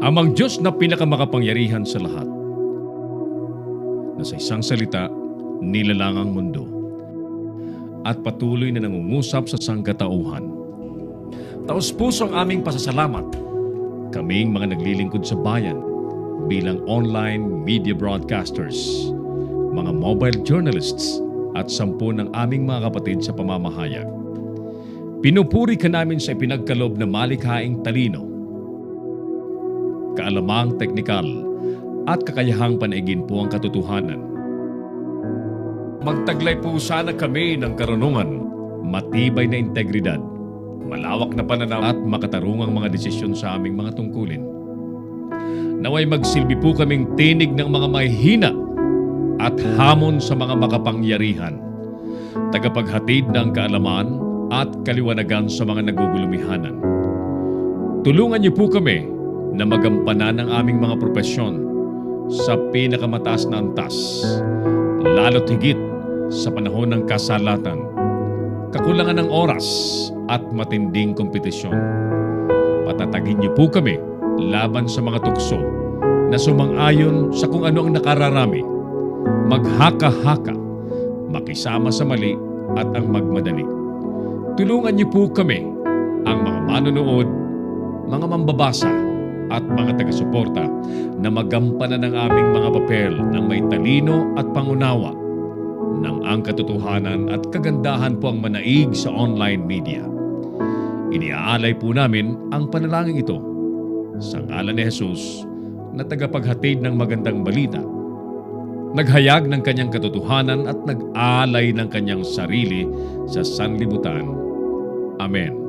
Amang Diyos na pinakamakapangyarihan sa lahat, na sa isang salita, nilalang ang mundo at patuloy na nangungusap sa sangkatauhan. Taos-puso ang aming pasasalamat, kaming mga naglilingkod sa bayan bilang online media broadcasters, mga mobile journalists at 10 ng aming mga kapatid sa pamamahayag. Pinupuri ka namin sa ipinagkaloob na malikhaing talino, kaalamang teknikal at kakayahang panaigin po ang katotohanan. Magtaglay po sana kami ng karunungan, matibay na integridad, malawak na pananaw at makatarungang mga desisyon sa aming mga tungkulin. Naway magsilbi po kaming tinig ng mga mahihina at hamon sa mga makapangyarihan, tagapaghatid ng kaalaman at kaliwanagan sa mga nagugulumihanan. Tulungan niyo po kami na magampanan ang aming mga propesyon sa pinakamataas na antas, lalo't higit sa panahon ng kasalatan, kakulangan ng oras at matinding kompetisyon. Patatagin niyo po kami laban sa mga tukso na sumang-ayon sa kung ano ang nakararami, maghaka-haka, makisama sa mali at ang magmadali. Tulungan niyo po kami, ang mga manonood, mga mambabasa, at mga taga-suporta na magampanan ng aming mga papel ng may talino at pangunawa ng ang katotohanan at kagandahan po ang manaig sa online media. Iniaalay po namin ang panalangin ito sa ngalan ni Jesus na tagapaghatid ng magandang balita, naghayag ng kanyang katotohanan at nag-alay ng kanyang sarili sa sanlibutan. Amen.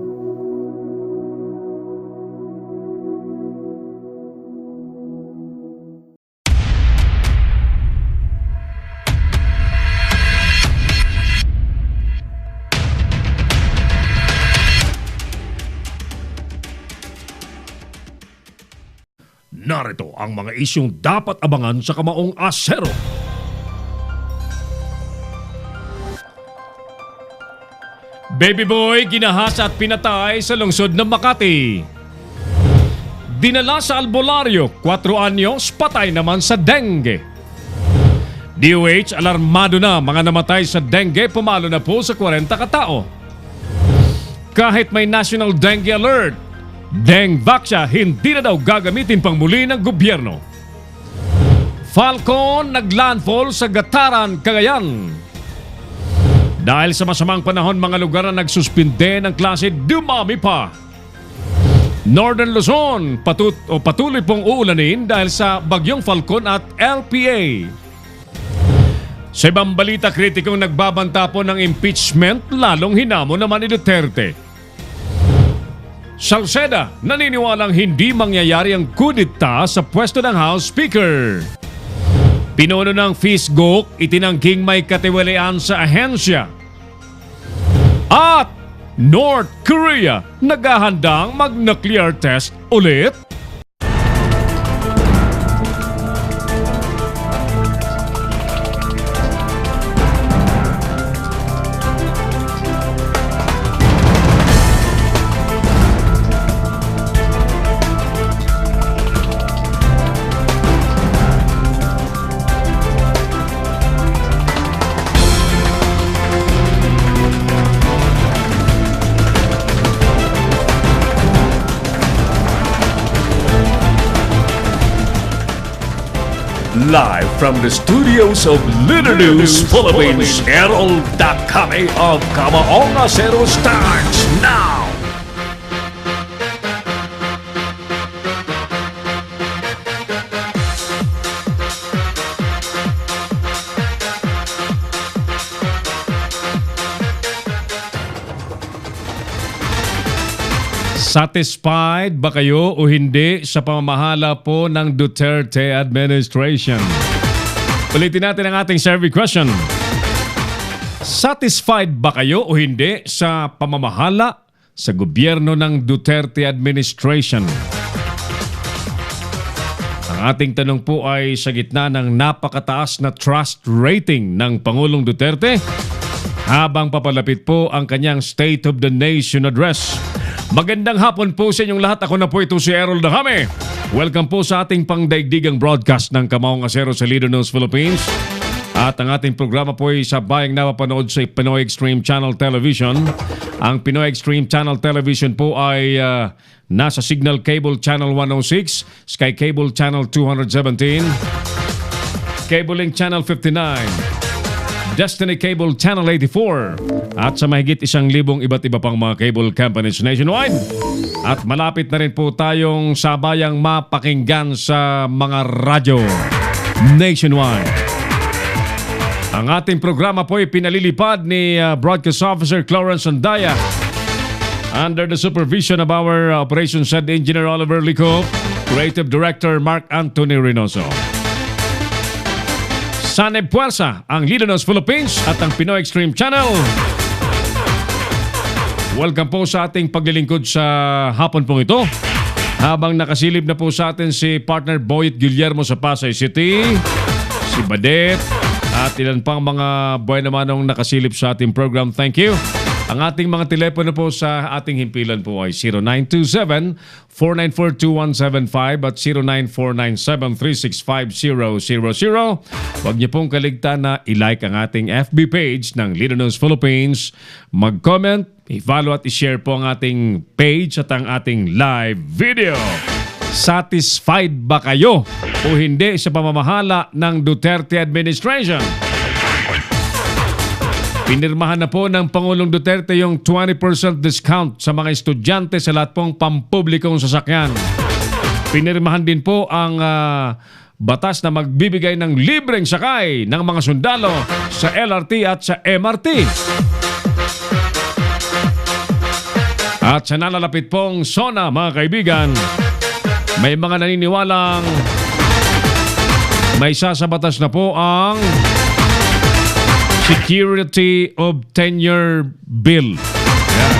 Narito ang mga isyong dapat abangan sa Kamaong Asero. Baby boy ginahasa at pinatay sa lungsod ng Makati. Dinala sa albularyo, 4 anyos, patay naman sa dengue. DOH alarmado na mga namatay sa dengue, pumalo na po sa 40 katao. Kahit may National Dengue Alert, Dengvaxia hindi na daw gagamitin pang muli ng gobyerno. Falcon naglandfall sa Gataran, Cagayan. Dahil sa masamang panahon, mga lugar na nagsuspinde ng klase, dumami pa. Northern Luzon patuloy pong uulanin dahil sa bagyong Falcon at LPA. Sa ibang balita, kritikong nagbabanta po ng impeachment, lalong hinamon naman ni Duterte. Salceda naniniwalang hindi mangyayari ang kudita sa pwesto ng House Speaker. Pinuno ng FISGOC itinangking may katiwalian sa ahensya. At North Korea naghahandang mag-nuclear test ulit. Live from the studios of Little News Philippines, Herald.kami of Kamaong Asero starts now! Satisfied ba kayo o hindi sa pamamahala po ng Duterte administration? Ulitin natin ang ating survey question. Satisfied ba kayo o hindi sa pamamahala sa gobyerno ng Duterte administration? Ang ating tanong po ay sa gitna ng napakataas na trust rating ng Pangulong Duterte habang papalapit po ang kanyang State of the Nation address. Magandang hapon po sa inyong lahat. Ako na po ito si Errol Dahame. Welcome po sa ating pangdaigdigang broadcast ng Kamaong Asero sa Lido News Philippines. At ang ating programa po ay sa bayang napapanood sa Pinoy Extreme Channel Television. Ang Pinoy Extreme Channel Television po ay nasa Signal Cable Channel 106, Sky Cable Channel 217, Cable Link Channel 59, Destiny Cable Channel 84 at sa mahigit 1,000 iba't iba pang mga cable companies nationwide. At malapit na rin po tayong sabayang mapakinggan sa mga radyo nationwide. Ang ating programa po ay pinalilipad ni Broadcast Officer Clarence Andaya under the supervision of our Operations Head Engineer Oliver Lico, Creative Director Mark Anthony Reynoso. Saneb Puersa, ang Lido News Philippines at ang Pinoy Extreme Channel. Welcome po sa ating paglilingkod sa hapon pong ito. Habang nakasilip na po sa atin si partner Boyet Guillermo sa Pasay City, si Badet, at ilan pang mga buhay naman ang nakasilip sa ating program. Thank you. Ang ating mga telepono po sa ating himpilan po ay 0927-494-2175 at 0949-7365000. Huwag niyo pong kaligtaan na i-like ang ating FB page ng Lido News Philippines. Mag-comment, i-follow at i-share po ang ating page at ang ating live video. Satisfied ba kayo o hindi sa pamamahala ng Duterte administration? Pinirmahan na po ng Pangulong Duterte yung 20% discount sa mga estudyante sa lahat pong pampublikong sasakyan. Pinirmahan din po ang batas na magbibigay ng libreng sakay ng mga sundalo sa LRT at sa MRT. At sa nalalapit pong SONA, mga kaibigan, may mga naniniwalang may sasabatas na po ang Security of Tenure Bill. Yan.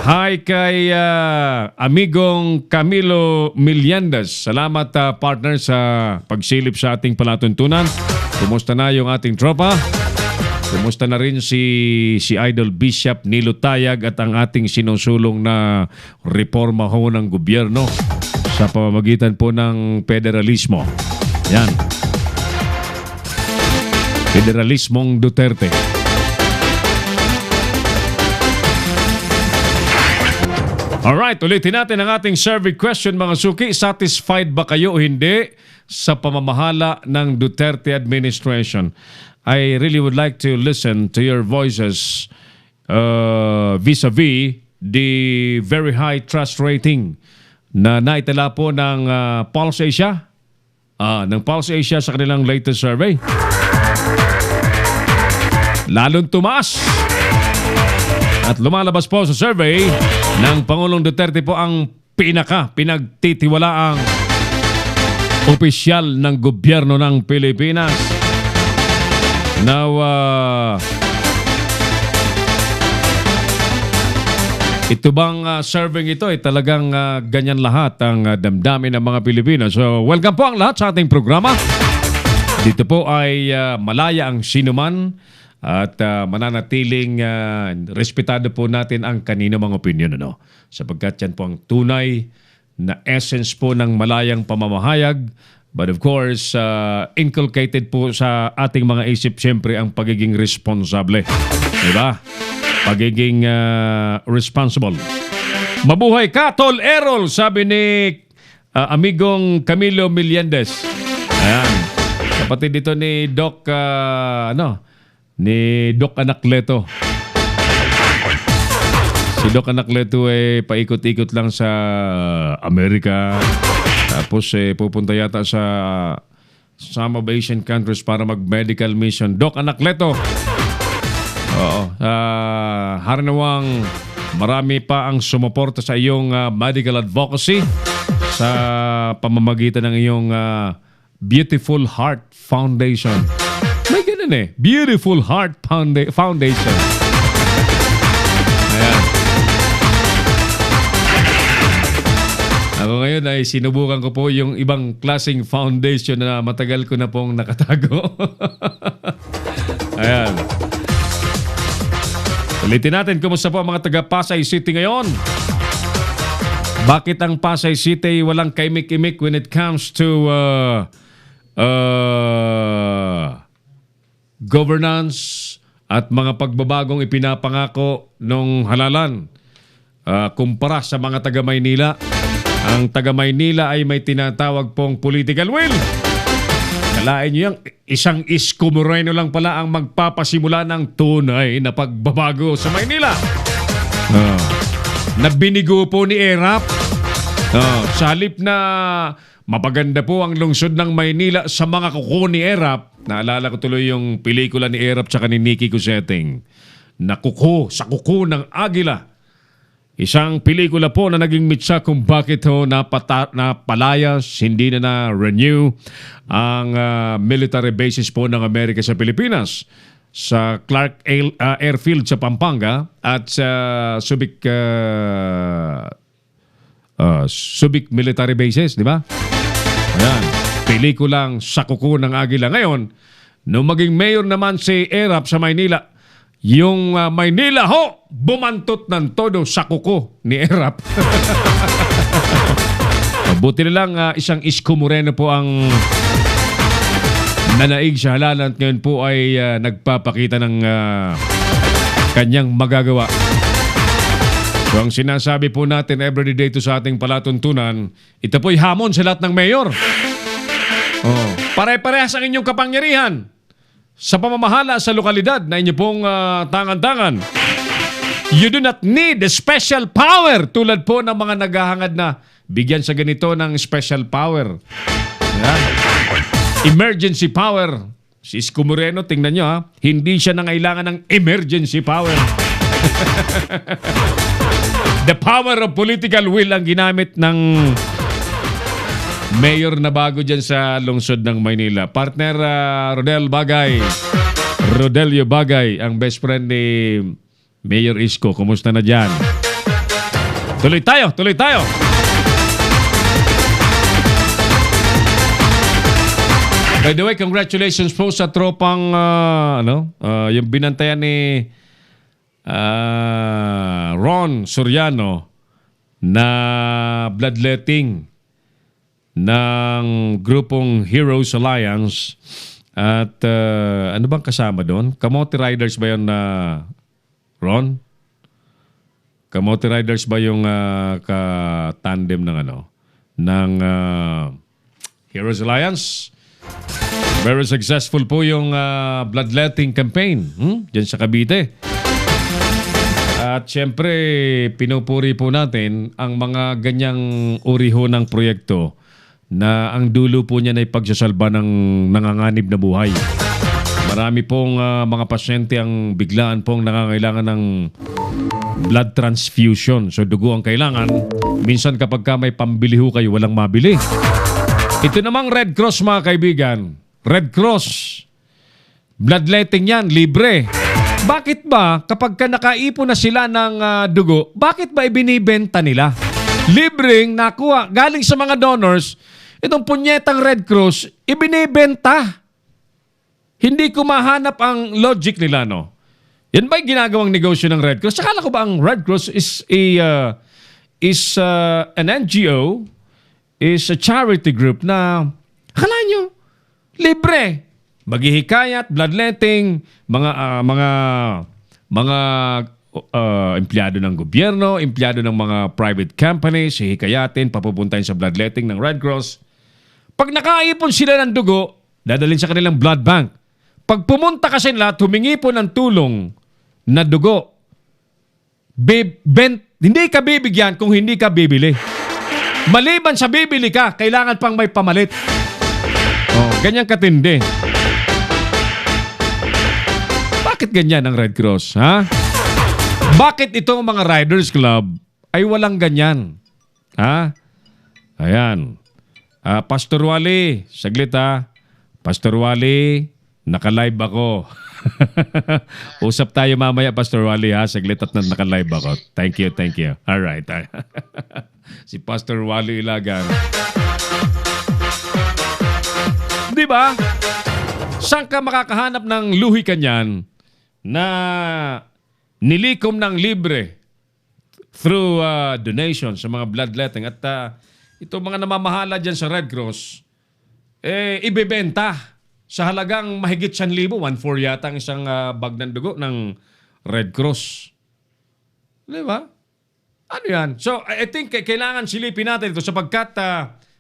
Hi kay amigong Camilo Miliandas. Salamat partner sa pagsilip sa ating palatuntunan. Kumusta na yung ating tropa? Kumusta na rin si Idol Bishop Nilo Tayag at ang ating sinusulong na reforma ho ng gobyerno sa pamamagitan po ng federalismo. Yan. Federalismong Duterte. Alright, ulitin natin ang ating survey question mga suki. Satisfied ba kayo o hindi sa pamamahala ng Duterte administration? I really would like to listen to your voices vis-a-vis the very high trust rating na naitala po ng Pulse Asia. Ng Pulse Asia sa kanilang latest survey. Lalong tumaas. At lumalabas po sa survey ng Pangulong Duterte po ang pinagtitiwalaang opisyal ng gobyerno ng Pilipinas. Now, ito bang survey ito ay talagang ganyan lahat ang damdamin ng mga Pilipino. So, welcome po ang lahat sa ating programa. Dito po ay malaya ang sinuman at mananatiling respetado po natin ang kanino mga opinion. Ano? Sapagkat yan po ang tunay na essence po ng malayang pamamahayag. But of course, inculcated po sa ating mga isip siyempre ang pagiging responsable. Diba? Pagiging responsible. Mabuhay ka, Tol Errol, sabi ni amigong Camilo Miliandes. Ayan. Kapatid dito ni Doc, ni Doc Anacleto. Si Doc Anacleto ay paikot-ikot lang sa Amerika. Tapos pupunta yata sa some of Asian countries para mag-medical mission. Doc Anacleto. Oo. Haranawang marami pa ang sumuporta sa iyong medical advocacy sa pamamagitan ng iyong Beautiful Heart Foundation. May ganun Beautiful Heart Foundation. Ayan. Ako ngayon ay sinubukan ko po yung ibang klaseng foundation na matagal ko na pong nakatago. Ayan. Ulitin natin, kumusta po ang mga taga Pasay City ngayon? Bakit ang Pasay City walang kaimik-imik when it comes to governance at mga pagbabagong ipinapangako nung halalan kumpara sa mga taga Maynila? Ang taga Maynila ay may tinatawag pong political will. Kalain niyo yung isang Isko Moreno lang pala ang magpapasimula ng tunay na pagbabago sa Maynila. Nabinigo po ni Erap. Sa halip na mapaganda po ang lungsod ng Maynila sa mga kuko ni Erap. Naalala ko tuloy yung pelikula ni Erap tsaka ni Nikki Cuseteng na kuko, sa kuko ng Agila. Isang pelikula po na naging mitsa kung bakit napalayas, hindi na na-renew ang military bases po ng Amerika sa Pilipinas. Sa Clark Airfield sa Pampanga at sa Subic military bases, di ba? Ayan, pelikulang Sa Kuko ng Agila. Ngayon, nung maging mayor naman si Erap sa Maynila, yung Maynila ho, bumantot ng todo sa kuko ni Erap. Buti na lang isang Isko Moreno po ang nanaig sa halalan at ngayon po ay nagpapakita ng kanyang magagawa. So ang sinasabi po natin every day to sa ating palatuntunan, ito po'y hamon sa lahat ng mayor. Pare-parehas ang inyong kapangyarihan sa pamamahala sa lokalidad na inyo pong tangan-tangan. You do not need a special power tulad po ng mga naghahangad na bigyan sa ganito ng special power. Yan. Emergency power. Si Isko Moreno, tingnan nyo hindi siya nangailangan ng emergency power. The power of political will ang ginamit ng mayor na bago dyan sa lungsod ng Maynila. Partner Rodelio Bagay, ang best friend ni Mayor Isko. Kumusta na dyan? Tuloy tayo! By the way, congratulations po sa tropang yung binantayan ni Ron Soriano na bloodletting ng grupong Heroes Alliance at ano bang kasama doon? Kamote Riders ba yun, Ron? Kamote Riders ba yung ka-tandem ng Heroes Alliance? Very successful po yung bloodletting campaign dyan sa Cavite. At syempre, pinupuri po natin ang mga ganyang uri ho ng proyekto na ang dulo po niya ay pagsasalba ng nanganganib na buhay. Marami pong mga pasyente ang biglaan pong nangangailangan ng blood transfusion. So dugo ang kailangan. Minsan kapag may pambili ho kayo, walang mabili. Ito namang Red Cross mga kaibigan. Red Cross. Bloodletting yan, libre. Bakit ba kapag nakaipon na sila ng dugo, bakit ba ibinibenta nila? Libreng nakuha galing sa mga donors, itong punyetang Red Cross, ibinibenta. Hindi ko mahanap ang logic nila, no? Yan ba'y ginagawang negosyo ng Red Cross? Sakala ko ba ang Red Cross is an NGO, is a charity group na, akala nyo, libre. Maghihikayat, bloodletting, mga empleyado ng gobyerno, empleyado ng mga private companies, hihikayatin, papupuntahin sa bloodletting ng Red Cross. Pag nakaipon sila ng dugo, dadalhin sa kanilang blood bank. Pag pumunta kasi nila, humingi po ng tulong na dugo. Hindi ka bibigyan kung hindi ka bibili. Maliban sa bibili ka, kailangan pang may pamalit. Ganyan katindi. Bakit ganyan ang Red Cross, ha? Bakit itong mga Riders Club ay walang ganyan? Ha? Ayan. Pastor Wally, saglit ha. Pastor Wally, naka-live ako. Usap tayo mamaya, Pastor Wally ha. Saglit at naka-live ako. Thank you. Alright. Si Pastor Wally Ilagan. Di ba? Saan ka makakahanap ng luhi kanyan na nilikom ng libre through donation sa mga bloodletting at ito mga namamahala dyan sa Red Cross, ibebenta sa halagang mahigit 1,000, 1,400 yata ang isang bag ng dugo ng Red Cross. Di ba? Ano yan? So, I think kailangan silipin natin ito sapagkat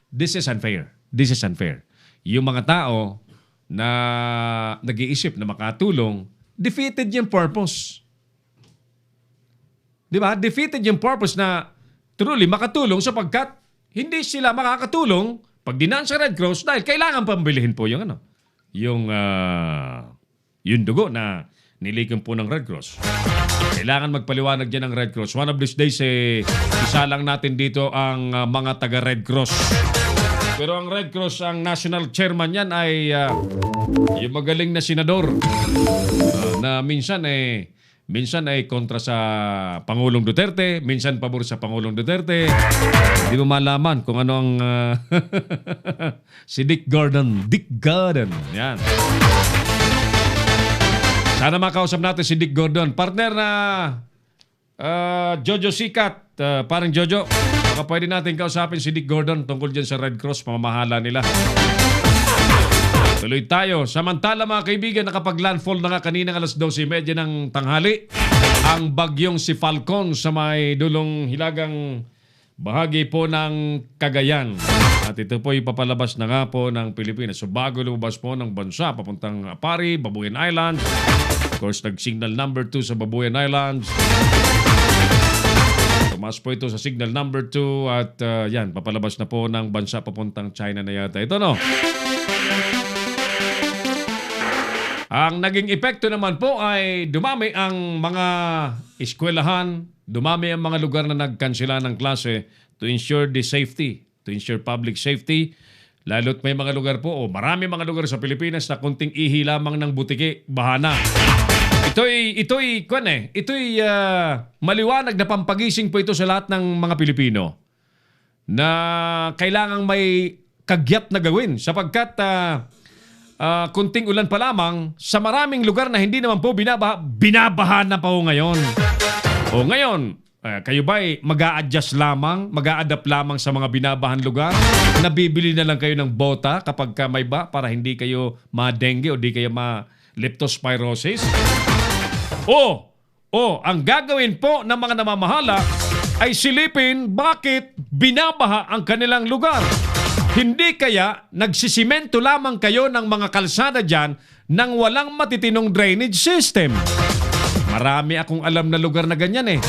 this is unfair. This is unfair. Yung mga tao na nag-iisip na makatulong, defeated yung purpose. Di ba? Defeated yung purpose na truly makatulong sapagkat hindi sila makakatulong pag dinaan sa Red Cross dahil kailangan pambilihin po yung yung dugo na nilikom po ng Red Cross. Kailangan magpaliwanag dyan ng Red Cross. One of these days, isa lang natin dito ang mga taga-Red Cross. Pero ang Red Cross, ang national chairman yan ay yung magaling na senador na minsan ay kontra sa Pangulong Duterte, minsan pabor sa Pangulong Duterte. Hindi mo malaman kung ano ang si Dick Gordon. Dick Gordon. Yan. Sana makausap natin si Dick Gordon. Partner na Jojo Sikat. Parang Jojo, baka pwede natin kausapin si Dick Gordon tungkol dyan sa Red Cross, pamamahala nila. Tuloy tayo. Samantala mga kaibigan, nakapag-landfall na nga kaninang alas 12:30 ng tanghali ang bagyong si Falcon sa may dulong hilagang bahagi po ng Cagayan. At ito po ipapalabas na nga po ng Pilipinas. So bago lumabas po ng bansa papuntang Apari, Babuyan Islands. Of course, nag-signal number 2 sa Babuyan Islands. Tumas po ito sa signal number 2 at yan, papalabas na po ng bansa papuntang China na yata. Ito no. Ang naging epekto naman po ay dumami ang mga eskwelahan, dumami ang mga lugar na nagkansela ng klase to ensure the safety, to ensure public safety. Lalo't may mga lugar po, marami mga lugar sa Pilipinas na kunting ihi lamang ng butiki, bahana. Ito'y maliwanag na pampagising po ito sa lahat ng mga Pilipino na kailangang may kagyat na gawin sapagkat kunting ulan pa lamang sa maraming lugar na hindi naman po binabaha na pa po ngayon. O ngayon, kayo ba'y mag-a-adjust lamang, mag-a-adapt lamang sa mga binabahan lugar? Nabibili na lang kayo ng bota kapag may ba para hindi kayo ma-dengue o di kayo ma-leptospirosis? Ang gagawin po ng mga namamahala ay silipin bakit binabaha ang kanilang lugar. Hindi kaya nagsisimento lamang kayo ng mga kalsada dyan nang walang matitinong drainage system. Marami akong alam na lugar na ganyan eh.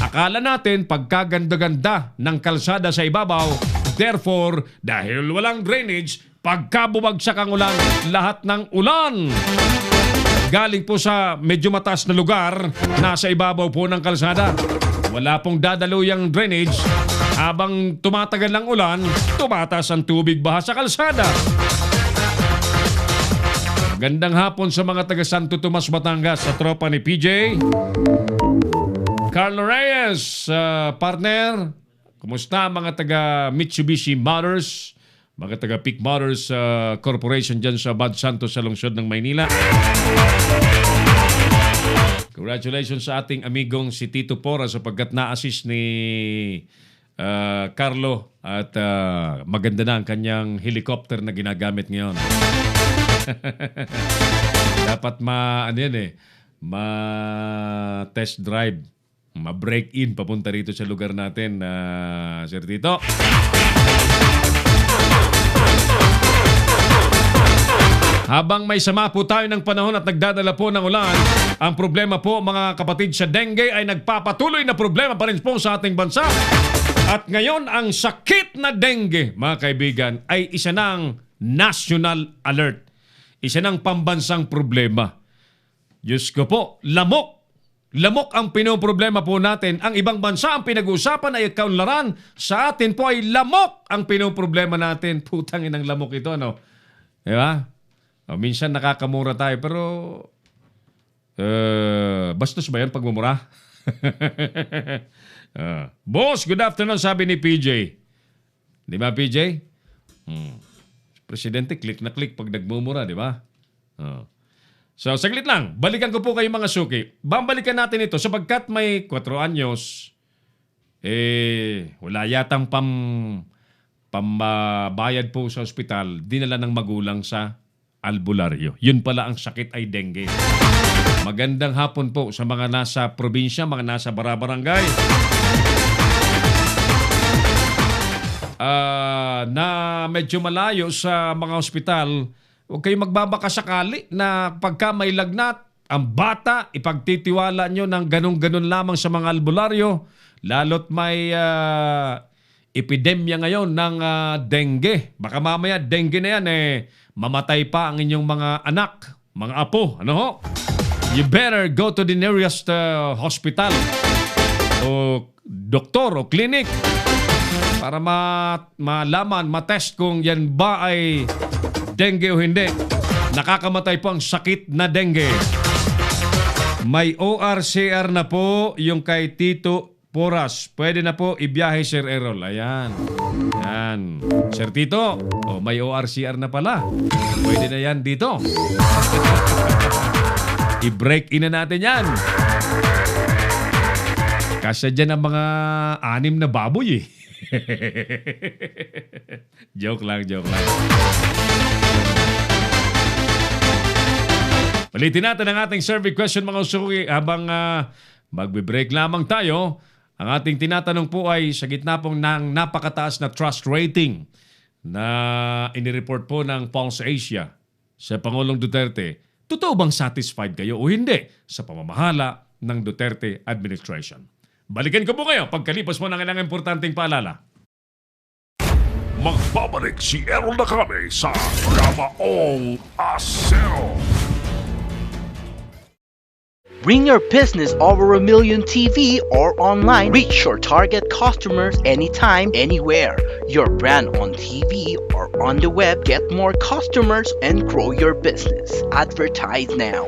Akala natin pagkaganda-ganda ng kalsada sa ibabaw, therefore, dahil walang drainage, pagkabumagsak ang ulan, lahat ng ulan galing po sa medyo mataas na lugar, nasa ibabaw po ng kalsada. Wala pong dadaluyang drainage. Habang tumatagal ang ulan, tumataas ang tubig baha sa kalsada. Gandang hapon sa mga taga Santo Tomas, Batangas, sa tropa ni PJ. Carlo Reyes, partner. Kumusta mga taga Mitsubishi Motors, mga taga Peak Motors Corporation dyan sa Bad Santos sa lungsod ng Maynila. Congratulations sa ating amigong si Tito Pora sapagkat na-assist ni Carlo at maganda na ang kanyang helicopter na ginagamit ngayon. Dapat ma-test drive, ma-break in papunta rito sa lugar natin, Sir Tito. Habang may sama po tayo ng panahon at nagdadala po ng ulan, ang problema po mga kapatid sa dengue ay nagpapatuloy na problema pa rin po sa ating bansa. At ngayon, ang sakit na dengue, mga kaibigan, ay isa ng national alert. Isa ng pambansang problema. Diyos ko po, lamok. Lamok ang pinoproblema po natin. Ang ibang bansa ang pinag-uusapan ay kaunlaran. Sa atin po ay lamok ang pinoproblema natin. Putang inang lamok ito, ano? Diba? Minsan nakakamura tayo, pero bastos ba yan pagmumura? Boss, good afternoon, sabi ni PJ. Di ba, PJ? Presidente, click na click pag nagmumura, di ba? So, saglit lang. Balikan ko po kayo mga suki. Bambalikan natin ito sapagkat may 4 anyos, wala yatang pambayad po sa ospital, dinala ng magulang sa albularyo. Yun pala ang sakit ay dengue. Magandang hapon po sa mga nasa probinsya, mga nasa barabarangay. Na medyo malayo sa mga ospital, huwag kayong magbabaka sakali na pagka may lagnat, ang bata, ipagtitiwala nyo ng ganun-ganun lamang sa mga albularyo, lalo't may epidemya ngayon ng dengue. Baka mamaya dengue na yan mamatay pa ang inyong mga anak, mga apo. Ano ho? You better go to the nearest hospital o doktor o clinic para malaman, matest kung yan ba ay dengue o hindi. Nakakamatay po ang sakit na dengue. May ORCR na po yung kay Tito Poras. Pwede na po ibiyahe, Sir Errol. Ayan. Yan. Sir Tito, may ORCR na pala. Pwede na yan dito. I-break in na natin yan. Kasi dyan ang mga 6 na baboy joke lang. Palitin natin ang ating survey question mga usuki habang magbe-break lamang tayo. Ang ating tinatanong po ay sa gitna pong ng napakataas na trust rating na inireport po ng Pulse Asia sa Pangulong Duterte. Totoo bang satisfied kayo o hindi sa pamamahala ng Duterte administration? Balikan ko po kayo pagkalipas mo ng ilang importanteng paalala. Magbabalik si Errol na kami sa Kamaong Asero. Bring your business over 1 million TV or online. Reach your target customers anytime, anywhere. Your brand on TV or on the web. Get more customers and grow your business. Advertise now.